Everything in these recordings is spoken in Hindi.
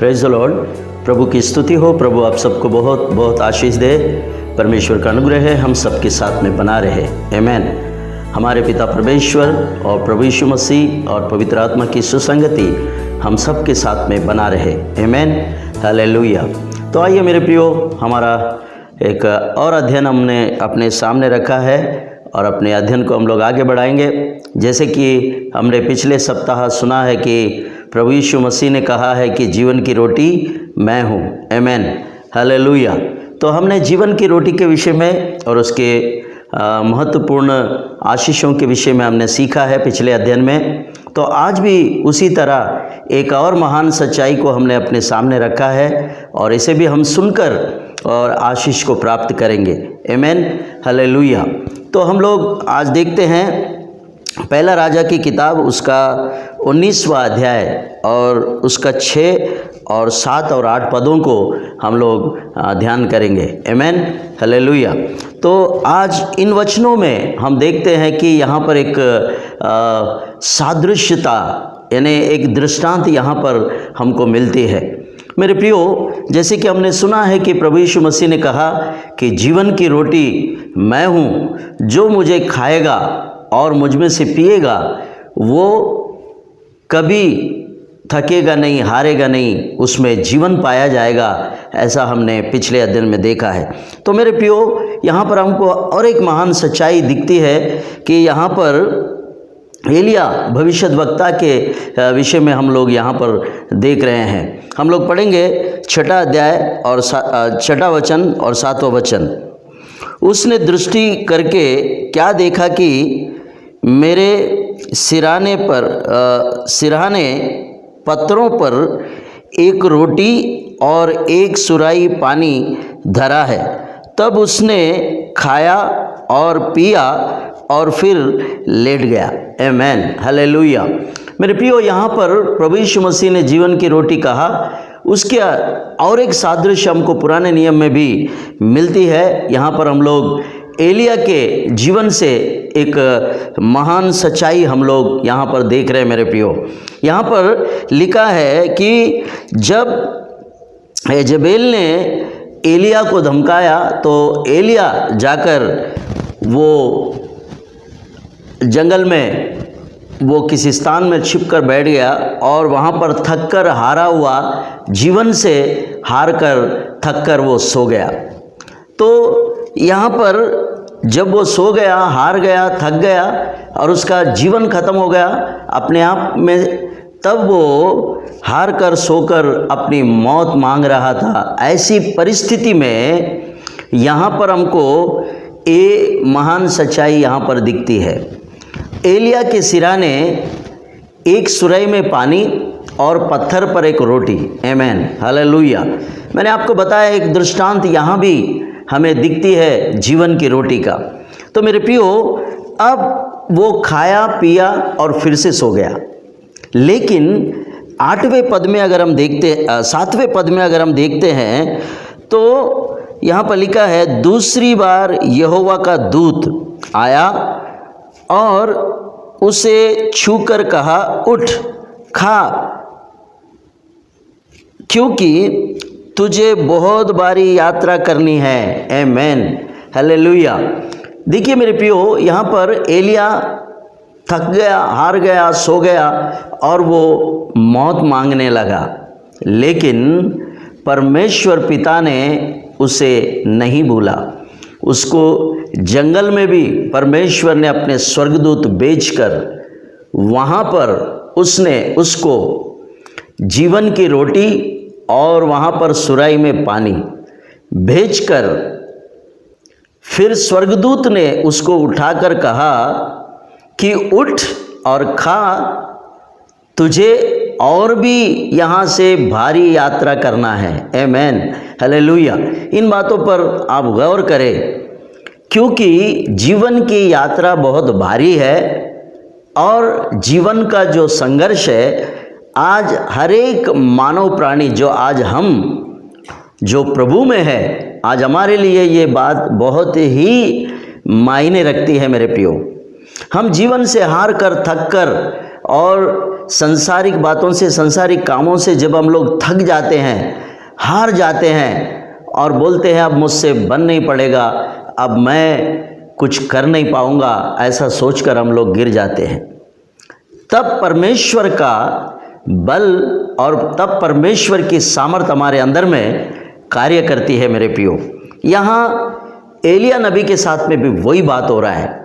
Praise the Lord. प्रभु की स्तुति हो। प्रभु आप सबको बहुत बहुत आशीष दे। परमेश्वर का अनुग्रह है हम सबके साथ में बना रहे। आमीन। हमारे पिता परमेश्वर और प्रभु यीशु मसीह और पवित्र आत्मा की सुसंगति हम सब के साथ में बना रहे। आमीन। हालेलुया। तो आइए मेरे प्रियो, हमारा एक और अध्ययन हमने अपने सामने रखा है और अपने अध्ययन को हम लोग आगे बढ़ाएंगे। जैसे कि हमने पिछले सप्ताह सुना है कि प्रभु यीशु मसीह ने कहा है कि जीवन की रोटी मैं हूँ। आमीन। हालेलुया। तो हमने जीवन की रोटी के विषय में और उसके महत्वपूर्ण आशीषों के विषय में हमने सीखा है पिछले अध्ययन में। तो आज भी उसी तरह एक और महान सच्चाई को हमने अपने सामने रखा है और इसे भी हम सुनकर और आशीष को प्राप्त करेंगे। आमीन। हालेलुया। तो हम लोग आज देखते हैं पहला राजा की किताब, उसका 19वां अध्याय और उसका 6 और 7 और 8 पदों को हम लोग ध्यान करेंगे। आमीन। हालेलुया। तो आज इन वचनों में हम देखते हैं कि यहाँ पर एक सादृश्यता यानी एक दृष्टांत यहाँ पर हमको मिलती है। मेरे प्रियो, जैसे कि हमने सुना है कि प्रभु यीशु मसीह ने कहा कि जीवन की रोटी मैं हूँ, जो मुझे खाएगा और मुझ में से पिएगा वो कभी थकेगा नहीं, हारेगा नहीं, उसमें जीवन पाया जाएगा। ऐसा हमने पिछले अध्ययन में देखा है। तो मेरे प्रियो, यहाँ पर हमको और एक महान सच्चाई दिखती है कि यहाँ पर एलिया भविष्यद्वक्ता के विषय में हम लोग यहाँ पर देख रहे हैं। हम लोग पढ़ेंगे 6वां अध्याय और 6वां वचन और 7वां वचन। उसने दृष्टि करके क्या देखा कि मेरे सिरहाने पत्थरों पर एक रोटी और एक सुराही पानी धरा है। तब उसने खाया और पिया और फिर लेट गया। आमीन। हालेलुया। मेरे प्रियो, यहाँ पर प्रभु यीशु मसीह ने जीवन की रोटी कहा। उसके और एक सादृश्य हमको पुराने नियम में भी मिलती है। यहाँ पर हम लोग एलिया के जीवन से एक महान सच्चाई हम लोग यहाँ पर देख रहे हैं। मेरे प्रियो, यहाँ पर लिखा है कि जब यजेबेल ने एलिया को धमकाया तो एलिया जाकर वो जंगल में वो किसी स्थान में छिपकर बैठ गया और वहाँ पर थककर हारा हुआ, जीवन से हार कर थककर वो सो गया। तो यहाँ पर जब वो सो गया, हार गया, थक गया और उसका जीवन खत्म हो गया अपने आप में, तब वो हार कर सोकर अपनी मौत मांग रहा था। ऐसी परिस्थिति में यहाँ पर हमको ये महान सच्चाई यहाँ पर दिखती है। एलिया के सिरहाने एक सुराही में पानी और पत्थर पर एक रोटी। आमीन। हालेलुया। मैंने आपको बताया एक दृष्टांत यहाँ भी हमें दिखती है जीवन की रोटी का। तो मेरे प्रियो, अब वो खाया पिया और फिर से सो गया। लेकिन 7वें पद में अगर हम देखते हैं तो यहाँ पर लिखा है, दूसरी बार यहोवा का दूत आया और उसे छूकर कहा, उठ खा, क्योंकि तुझे बहुत बारी यात्रा करनी है। आमीन। हालेलुया। देखिए मेरे प्रियो, यहाँ पर एलिया थक गया, हार गया, सो गया और वो मौत मांगने लगा। लेकिन परमेश्वर पिता ने उसे नहीं भूला। उसको जंगल में भी परमेश्वर ने अपने स्वर्गदूत भेजकर वहाँ पर उसको जीवन की रोटी और वहाँ पर सुराही में पानी भेजकर फिर स्वर्गदूत ने उसको उठाकर कहा कि उठ और खा, तुझे और भी यहाँ से भारी यात्रा करना है। आमीन। हालेलुया। इन बातों पर आप गौर करें, क्योंकि जीवन की यात्रा बहुत भारी है और जीवन का जो संघर्ष है, आज हर एक मानव प्राणी जो प्रभु में है, आज हमारे लिए ये बात बहुत ही मायने रखती है। मेरे प्रियो, हम जीवन से हार कर, थक कर और संसारिक बातों से, संसारिक कामों से जब हम लोग थक जाते हैं, हार जाते हैं और बोलते हैं अब मुझसे बन नहीं पड़ेगा, अब मैं कुछ कर नहीं पाऊंगा, ऐसा सोचकर हम लोग गिर जाते हैं, तब परमेश्वर का बल और तब परमेश्वर की सामर्थ हमारे अंदर में कार्य करती है मेरे प्रियो। यहाँ एलिया नबी के साथ में भी वही बात हो रहा है।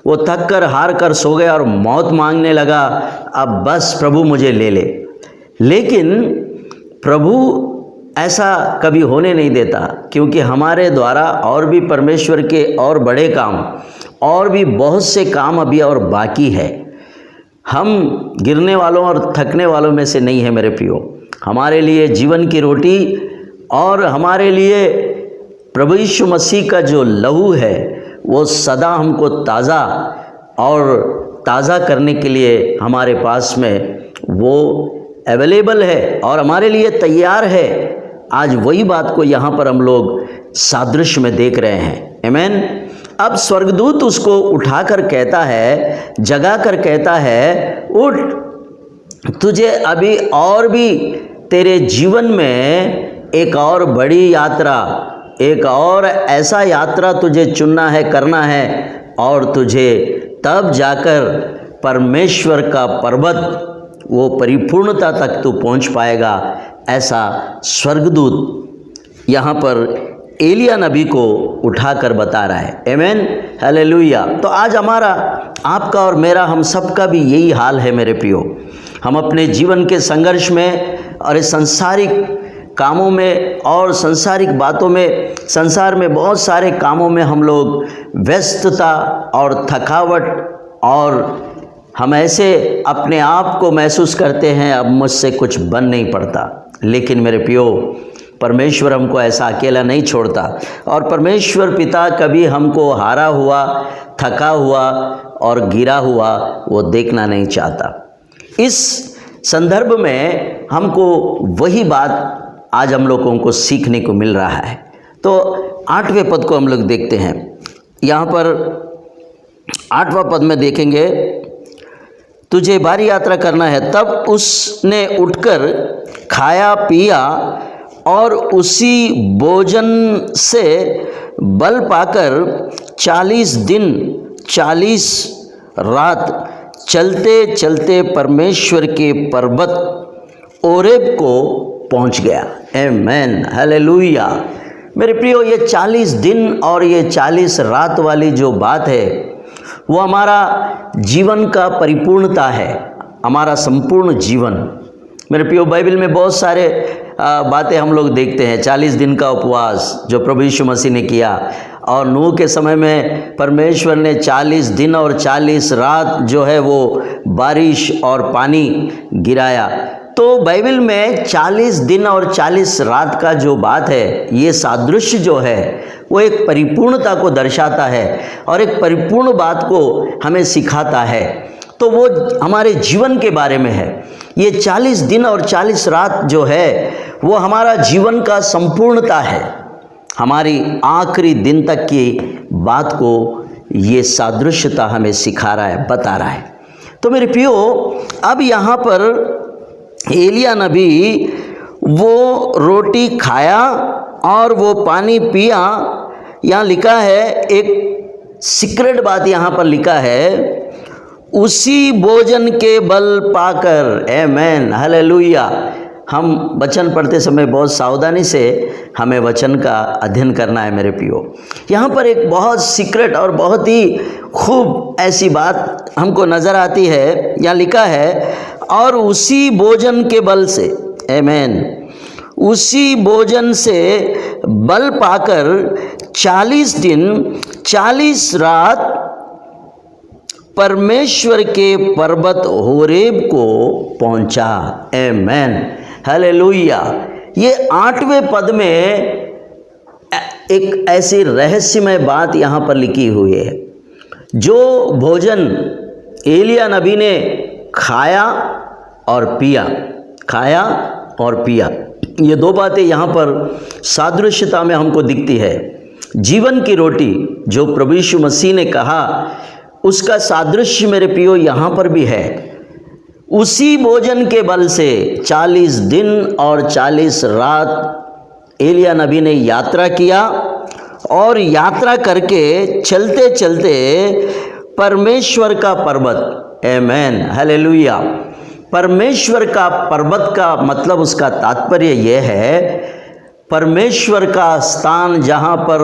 वो थक कर हार कर सो गया और मौत मांगने लगा, अब बस प्रभु मुझे ले ले। लेकिन प्रभु ऐसा कभी होने नहीं देता, क्योंकि हमारे द्वारा और भी परमेश्वर के और बड़े काम, और भी बहुत से काम अभी और बाकी है। हम गिरने वालों और थकने वालों में से नहीं है मेरे प्रियो। हमारे लिए जीवन की रोटी और हमारे लिए प्रभु यीशु मसीह का जो लहू है वो सदा हमको ताज़ा और ताज़ा करने के लिए हमारे पास में वो अवेलेबल है और हमारे लिए तैयार है। आज वही बात को यहाँ पर हम लोग सादृश्य में देख रहे हैं। आमीन। अब स्वर्गदूत उसको उठाकर कहता है, जगाकर कहता है, उठ, तुझे अभी और भी तेरे जीवन में एक और बड़ी यात्रा, एक और ऐसा यात्रा तुझे चुनना है, करना है, और तुझे तब जाकर परमेश्वर का पर्वत, वो परिपूर्णता तक तू पहुंच पाएगा। ऐसा स्वर्गदूत यहाँ पर एलिया नबी को उठाकर बता रहा है। आमीन, हालेलुया। तो आज हमारा, आपका और मेरा, हम सबका भी यही हाल है मेरे प्रियो। हम अपने जीवन के संघर्ष में और इस सांसारिक कामों में और सांसारिक बातों में, संसार में बहुत सारे कामों में हम लोग व्यस्तता और थकावट, और हम ऐसे अपने आप को महसूस करते हैं अब मुझसे कुछ बन नहीं पड़ता। लेकिन मेरे प्रियो, परमेश्वर हमको ऐसा अकेला नहीं छोड़ता, और परमेश्वर पिता कभी हमको हारा हुआ, थका हुआ और गिरा हुआ वो देखना नहीं चाहता। इस संदर्भ में हमको वही बात आज हम लोगों को सीखने को मिल रहा है। तो 8वें पद को हम लोग देखते हैं। यहाँ पर 8वां पद में देखेंगे, तुझे भारी यात्रा करना है। तब उसने उठकर खाया पिया और उसी भोजन से बल पाकर 40 दिन 40 रात चलते चलते परमेश्वर के पर्वत ओरेब को पहुंच गया। आमीन, हालेलुया। मेरे प्रियो, ये 40 दिन और ये 40 रात वाली जो बात है वो हमारा जीवन का परिपूर्णता है, हमारा संपूर्ण जीवन। मेरे प्रियो, बाइबल में बहुत सारे बातें हम लोग देखते हैं। 40 दिन का उपवास जो प्रभु यीशु मसीह ने किया, और नूह के समय में परमेश्वर ने 40 दिन और 40 रात जो है वो बारिश और पानी गिराया। तो बाइबल में 40 दिन और 40 रात का जो बात है, ये सादृश्य जो है वो एक परिपूर्णता को दर्शाता है और एक परिपूर्ण बात को हमें सिखाता है। तो वो हमारे जीवन के बारे में है। ये 40 दिन और 40 रात जो है वो हमारा जीवन का संपूर्णता है, हमारी आखिरी दिन तक की बात को ये सादृश्यता हमें सिखा रहा है, बता रहा है। तो मेरे प्रियो, अब यहाँ पर एलिया नबी वो रोटी खाया और वो पानी पिया। यहाँ लिखा है, एक सीक्रेट बात यहाँ पर लिखा है, उसी भोजन के बल पाकर। आमीन, हालेलुया। हम वचन पढ़ते समय बहुत सावधानी से हमें वचन का अध्ययन करना है मेरे प्रियो। यहाँ पर एक बहुत सीक्रेट और बहुत ही खूब ऐसी बात हमको नज़र आती है। यहाँ लिखा है, और उसी भोजन के बल से, आमीन, उसी भोजन से बल पाकर 40 दिन 40 रात परमेश्वर के पर्वत होरेब को पहुंचा। आमीन, हालेलुया। ये 8वें पद में एक ऐसी रहस्यमय बात यहाँ पर लिखी हुई है। जो भोजन एलिया नबी ने खाया और पिया, खाया और पिया, ये दो बातें यहाँ पर सादृश्यता में हमको दिखती है। जीवन की रोटी जो प्रभु यीशु मसीह ने कहा, उसका सादृश्य मेरे प्रियो यहाँ पर भी है। उसी भोजन के बल से 40 दिन और 40 रात एलिया नबी ने यात्रा किया और यात्रा करके चलते चलते परमेश्वर का पर्वत, आमेन, हालेलुया, परमेश्वर का पर्वत का मतलब उसका तात्पर्य यह है, परमेश्वर का स्थान जहाँ पर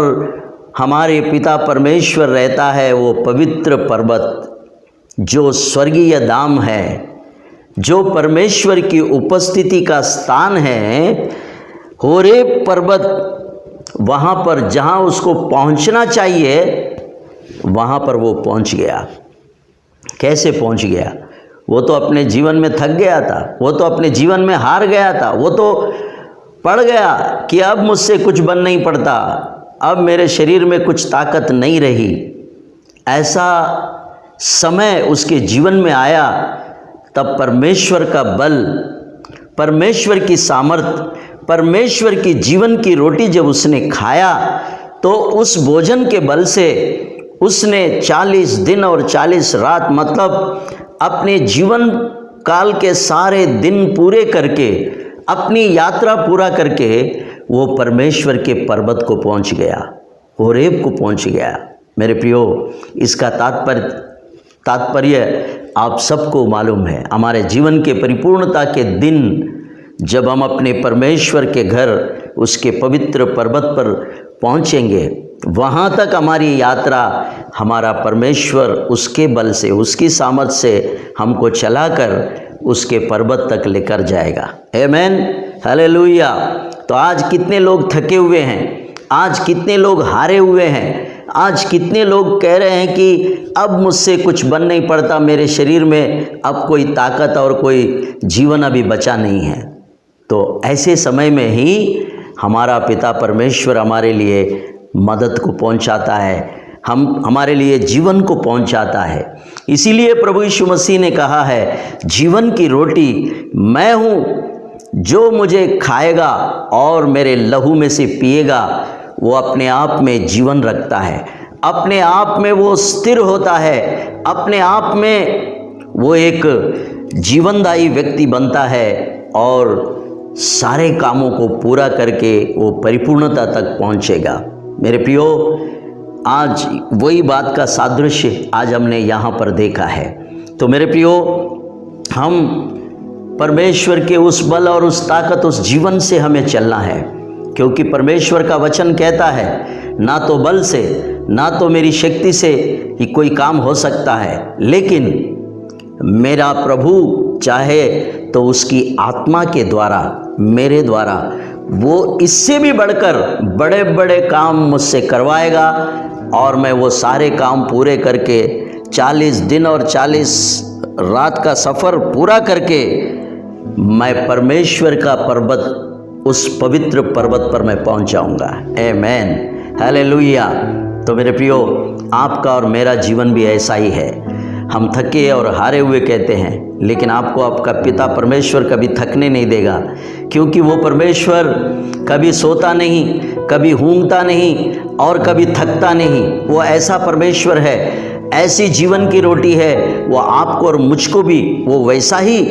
हमारे पिता परमेश्वर रहता है, वो पवित्र पर्वत जो स्वर्गीय धाम है, जो परमेश्वर की उपस्थिति का स्थान है, होरेब पर्वत, वहाँ पर जहाँ उसको पहुँचना चाहिए वहाँ पर वो पहुँच गया। कैसे पहुँच गया? वो तो अपने जीवन में थक गया था, वो तो अपने जीवन में हार गया था, वो तो पड़ गया कि अब मुझसे कुछ बन नहीं पड़ता, अब मेरे शरीर में कुछ ताकत नहीं रही। ऐसा समय उसके जीवन में आया, तब परमेश्वर का बल, परमेश्वर की सामर्थ, परमेश्वर की जीवन की रोटी जब उसने खाया, तो उस भोजन के बल से उसने 40 दिन और 40 रात, मतलब अपने जीवन काल के सारे दिन पूरे करके, अपनी यात्रा पूरा करके वो परमेश्वर के पर्वत को पहुंच गया, होरेब को पहुंच गया। मेरे प्रियो, इसका तात्पर्य आप सबको मालूम है। हमारे जीवन के परिपूर्णता के दिन जब हम अपने परमेश्वर के घर, उसके पवित्र पर्वत पर पहुंचेंगे, वहाँ तक हमारी यात्रा हमारा परमेश्वर उसके बल से, उसकी सामर्थ से हमको चलाकर उसके पर्वत तक लेकर जाएगा। आमेन, हालेलुया। तो आज कितने लोग थके हुए हैं, आज कितने लोग हारे हुए हैं, आज कितने लोग कह रहे हैं कि अब मुझसे कुछ बन नहीं पड़ता, मेरे शरीर में अब कोई ताकत और कोई जीवन अभी बचा नहीं है। तो ऐसे समय में ही हमारा पिता परमेश्वर हमारे लिए मदद को पहुंचाता है, हमारे लिए जीवन को पहुंचाता है। इसीलिए प्रभु यीशु मसीह ने कहा है, जीवन की रोटी मैं हूँ, जो मुझे खाएगा और मेरे लहू में से पिएगा वो अपने आप में जीवन रखता है, अपने आप में वो स्थिर होता है, अपने आप में वो एक जीवनदायी व्यक्ति बनता है और सारे कामों को पूरा करके वो परिपूर्णता तक पहुंचेगा। मेरे प्रियो, आज वही बात का सादृश्य आज हमने यहाँ पर देखा है। तो मेरे प्रियो, हम परमेश्वर के उस बल और उस ताकत, उस जीवन से हमें चलना है, क्योंकि परमेश्वर का वचन कहता है, ना तो बल से ना तो मेरी शक्ति से ही कोई काम हो सकता है, लेकिन मेरा प्रभु चाहे तो उसकी आत्मा के द्वारा, मेरे द्वारा वो इससे भी बढ़कर बड़े बड़े काम मुझसे करवाएगा और मैं वो सारे काम पूरे करके 40 दिन और 40 रात का सफ़र पूरा करके मैं परमेश्वर का पर्वत, उस पवित्र पर्वत पर मैं पहुंच जाऊंगा। आमेन, हालेलुया। तो मेरे प्रियो, आपका और मेरा जीवन भी ऐसा ही है। हम थके और हारे हुए कहते हैं, लेकिन आपको आपका पिता परमेश्वर कभी थकने नहीं देगा, क्योंकि वो परमेश्वर कभी सोता नहीं, कभी ऊँघता नहीं और कभी थकता नहीं। वो ऐसा परमेश्वर है, ऐसी जीवन की रोटी है, वो आपको और मुझको भी वो वैसा ही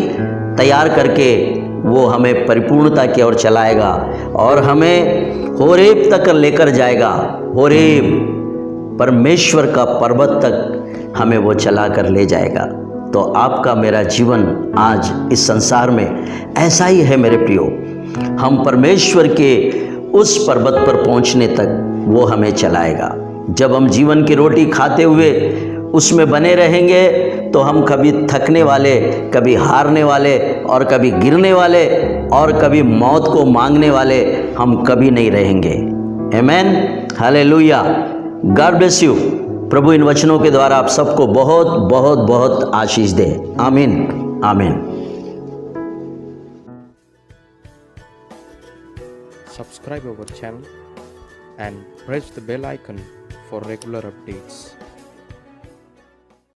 तैयार करके वो हमें परिपूर्णता की ओर चलाएगा और हमें होरेब तक लेकर जाएगा। होरेब परमेश्वर का पर्वत तक हमें वो चला कर ले जाएगा। तो आपका मेरा जीवन आज इस संसार में ऐसा ही है मेरे प्रियो। हम परमेश्वर के उस पर्वत पर पहुंचने तक वो हमें चलाएगा। जब हम जीवन की रोटी खाते हुए उसमें बने रहेंगे तो हम कभी थकने वाले, कभी हारने वाले और कभी गिरने वाले और कभी मौत को मांगने वाले हम कभी नहीं रहेंगे। Amen, hallelujah. God bless you. प्रभु इन वचनों के द्वारा आप सबको बहुत बहुत बहुत आशीष दे। आमीन, आमीन। Subscribe our channel and press the bell icon for regular updates.